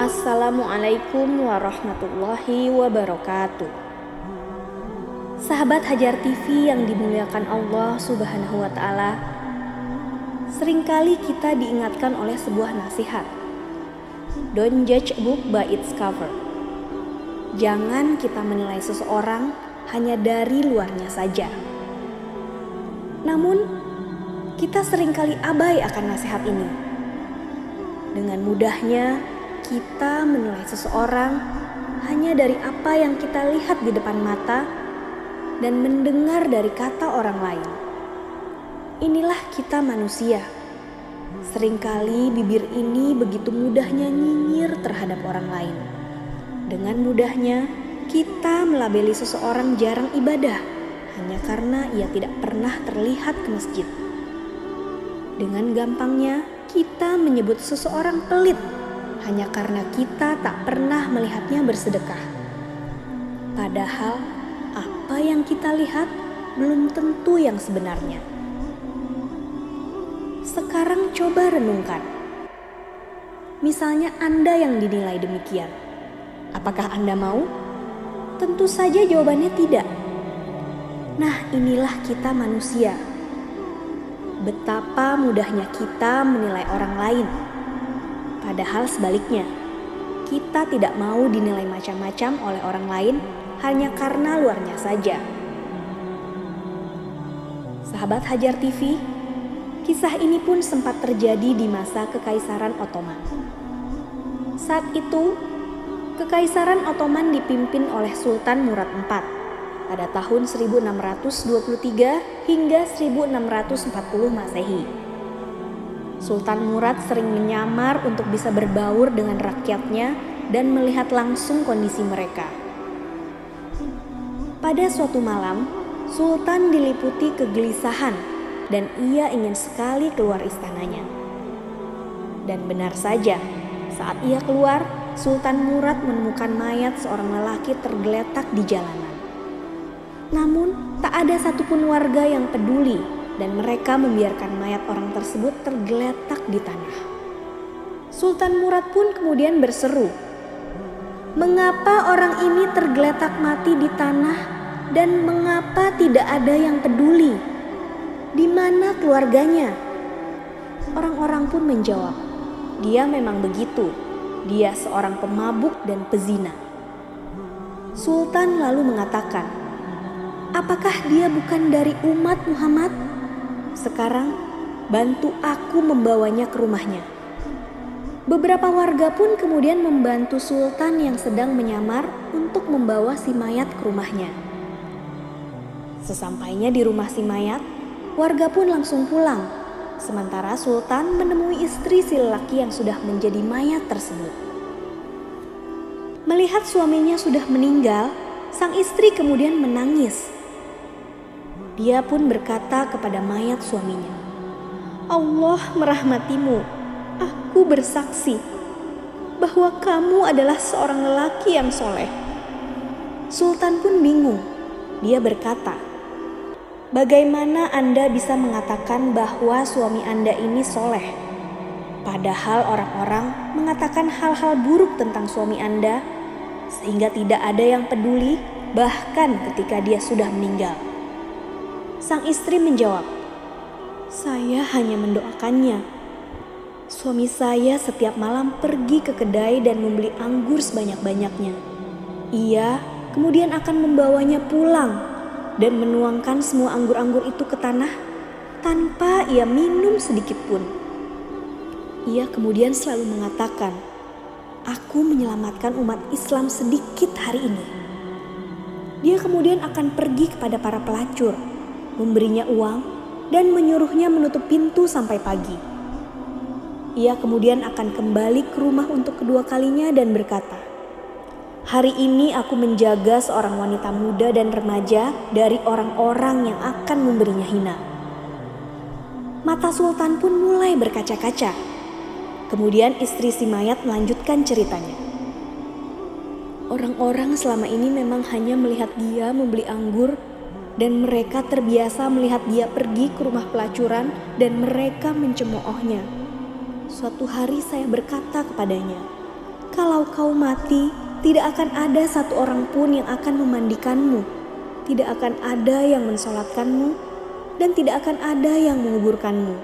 Assalamualaikum warahmatullahi wabarakatuh. Sahabat Hajar TV yang dimuliakan Allah Subhanahu wa Ta'ala, seringkali kita diingatkan oleh sebuah nasihat. Don't judge a book by its cover. Jangan kita menilai seseorang hanya dari luarnya saja. Namun, kita seringkali abai akan nasihat ini. Dengan mudahnya, kita menilai seseorang hanya dari apa yang kita lihat di depan mata dan mendengar dari kata orang lain. Inilah kita manusia. Seringkali bibir ini begitu mudahnya nyinyir terhadap orang lain. Dengan mudahnya kita melabeli seseorang jarang ibadah hanya karena ia tidak pernah terlihat ke masjid. Dengan gampangnya kita menyebut seseorang pelit hanya karena kita tak pernah melihatnya bersedekah. Padahal apa yang kita lihat belum tentu yang sebenarnya. Sekarang coba renungkan. Misalnya Anda yang dinilai demikian. Apakah Anda mau? Tentu saja jawabannya tidak. Nah, inilah kita manusia. Betapa mudahnya kita menilai orang lain. Padahal sebaliknya, kita tidak mau dinilai macam-macam oleh orang lain hanya karena luarnya saja. Sahabat Hajar TV, kisah ini pun sempat terjadi di masa Kekaisaran Ottoman. Saat itu, Kekaisaran Ottoman dipimpin oleh Sultan Murad IV pada tahun 1623 hingga 1640 Masehi. Sultan Murad sering menyamar untuk bisa berbaur dengan rakyatnya dan melihat langsung kondisi mereka. Pada suatu malam, Sultan diliputi kegelisahan dan ia ingin sekali keluar istananya. Dan benar saja, saat ia keluar, Sultan Murad menemukan mayat seorang lelaki tergeletak di jalanan. Namun, tak ada satupun warga yang peduli dan mereka membiarkan mayat orang tersebut tergeletak di tanah. Sultan Murad pun kemudian berseru, "Mengapa orang ini tergeletak mati di tanah dan mengapa tidak ada yang peduli? Di mana keluarganya?" Orang-orang pun menjawab, "Dia memang begitu. Dia seorang pemabuk dan pezina." Sultan lalu mengatakan, "Apakah dia bukan dari umat Muhammad? Sekarang bantu aku membawanya ke rumahnya." Beberapa warga pun kemudian membantu Sultan yang sedang menyamar untuk membawa si mayat ke rumahnya. Sesampainya di rumah si mayat, warga pun langsung pulang, sementara Sultan menemui istri si lelaki yang sudah menjadi mayat tersebut. Melihat suaminya sudah meninggal, sang istri kemudian menangis. Dia pun berkata kepada mayat suaminya, "Allah merahmatimu. Aku bersaksi bahwa kamu adalah seorang lelaki yang soleh." Sultan pun bingung. Dia berkata, "Bagaimana Anda bisa mengatakan bahwa suami Anda ini soleh? Padahal orang-orang mengatakan hal-hal buruk tentang suami Anda, sehingga tidak ada yang peduli bahkan ketika dia sudah meninggal." Sang istri menjawab, "Saya hanya mendoakannya. Suami saya setiap malam pergi ke kedai dan membeli anggur sebanyak-banyaknya. Ia kemudian akan membawanya pulang dan menuangkan semua anggur-anggur itu ke tanah tanpa ia minum sedikit pun. Ia kemudian selalu mengatakan, 'Aku menyelamatkan umat Islam sedikit hari ini.' Dia kemudian akan pergi kepada para pelacur, memberinya uang dan menyuruhnya menutup pintu sampai pagi. Ia kemudian akan kembali ke rumah untuk kedua kalinya dan berkata, 'Hari ini aku menjaga seorang wanita muda dan remaja dari orang-orang yang akan memberinya hina.'" Mata Sultan pun mulai berkaca-kaca. Kemudian istri si mayat melanjutkan ceritanya. "Orang-orang selama ini memang hanya melihat dia membeli anggur dan mereka terbiasa melihat dia pergi ke rumah pelacuran dan mereka mencemoohnya. Suatu hari saya berkata kepadanya, Kalau kau mati, tidak akan ada satu orang pun yang akan memandikanmu, tidak akan ada yang mensolatkanmu, dan tidak akan ada yang menguburkanmu.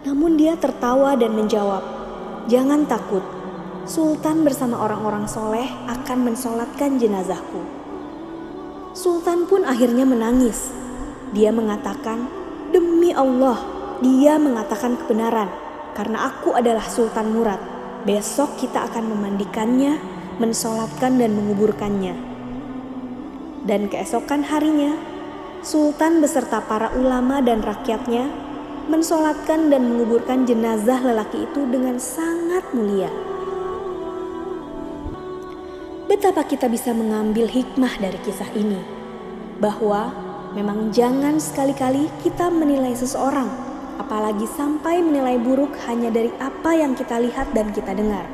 Namun dia tertawa dan menjawab, "Jangan takut, Sultan bersama orang-orang soleh akan mensolatkan jenazahku." Sultan pun akhirnya menangis. Dia mengatakan, "Demi Allah, dia mengatakan kebenaran, karena aku adalah Sultan Murad. Besok kita akan memandikannya, mensolatkan dan menguburkannya." Dan keesokan harinya, Sultan beserta para ulama dan rakyatnya mensolatkan dan menguburkan jenazah lelaki itu dengan sangat mulia. Betapa kita bisa mengambil hikmah dari kisah ini, bahwa memang jangan sekali-kali kita menilai seseorang, apalagi sampai menilai buruk hanya dari apa yang kita lihat dan kita dengar.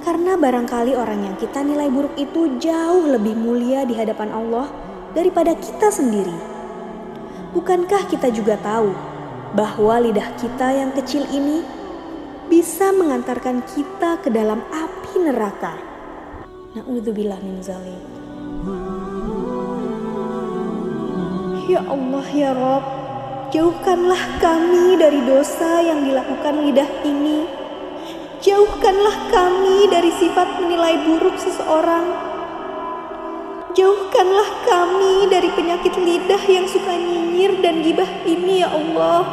Karena barangkali orang yang kita nilai buruk itu jauh lebih mulia di hadapan Allah daripada kita sendiri. Bukankah kita juga tahu bahwa lidah kita yang kecil ini bisa mengantarkan kita ke dalam api neraka? Na'udzubillah min zalik. Ya Allah ya Rabb, jauhkanlah kami dari dosa yang dilakukan lidah ini. Jauhkanlah kami dari sifat menilai buruk seseorang. Jauhkanlah kami dari penyakit lidah yang suka nyinyir dan gibah ini ya Allah.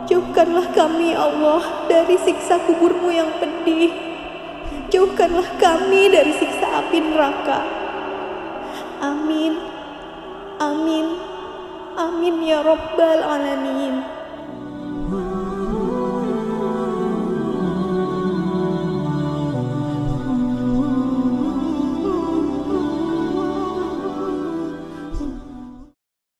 Jauhkanlah kami ya Allah dari siksa kuburmu yang pedih. Jauhkanlah kami dari siksa api neraka. Amin. Amin. Amin ya Rabbal Alamin.